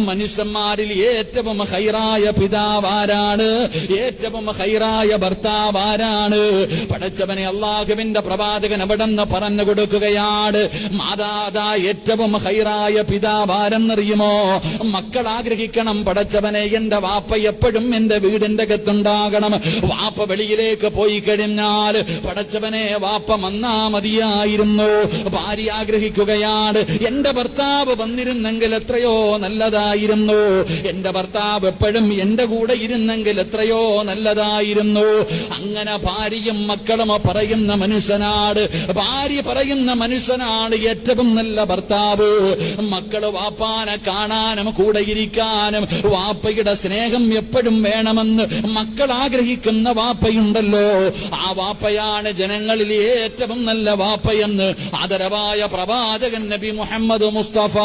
മനുഷ്യന്മാരിൽ ഏറ്റവും ഖൈറായ പിതാവാരാണ്? ഏറ്റവും ഖൈറായ ഭർത്താവാരാണ്? പടച്ചവനെ അല്ലാഹുവിന്റെ പ്രവാചകൻ അവിടെന്ന് പറഞ്ഞു കൊടുക്കുകയാണ്. മാതാതാ ഏറ്റവും ഖൈറായ പിതാവാരെന്നറിയുമോ? മക്കൾ ആഗ്രഹിക്കണം, പടച്ചവനെ എന്റെ വാപ്പ എപ്പോഴും എന്റെ വീടിന്റെ അകത്തുണ്ടാകണം. വാപ്പ വെളിയിലേക്ക് പോയി കഴിഞ്ഞാൽ പടച്ചവനെ വാപ്പ വന്നാ മതിയായിരുന്നു. ഭാര്യ ആഗ്രഹിക്കുകയാണ്, എന്റെ ഭർത്താവ് വന്നിരുന്നെങ്കിൽ എത്രയോ നല്ലതായിരുന്നു. എന്റെ ഭർത്താവ് എപ്പോഴും എന്റെ കൂടെ ഇരുന്നെങ്കിൽ എത്രയോ നല്ലതായിരുന്നു. അങ്ങനെ ഭാര്യയും മക്കളും പറയുന്ന മനുഷ്യനാണ്, ഭാര്യ പറയുന്ന മനുഷ്യനാണ് ഏറ്റവും നല്ല ഭർത്താവ്. മക്കള് വാപ്പാനെ കാണാനും കൂടെ ഇരിക്കാനും വാപ്പയുടെ സ്നേഹം എപ്പോഴും വേണമെന്ന് മക്കൾ ആഗ്രഹിക്കുന്ന വാപ്പയുണ്ടല്ലോ, ആ വാപ്പയാണ് ജനങ്ങളിൽ ഏറ്റവും നല്ല വാപ്പയെന്ന് ആദരവായ പ്രവാചകൻ നബി മുഹമ്മദ് മുസ്തഫ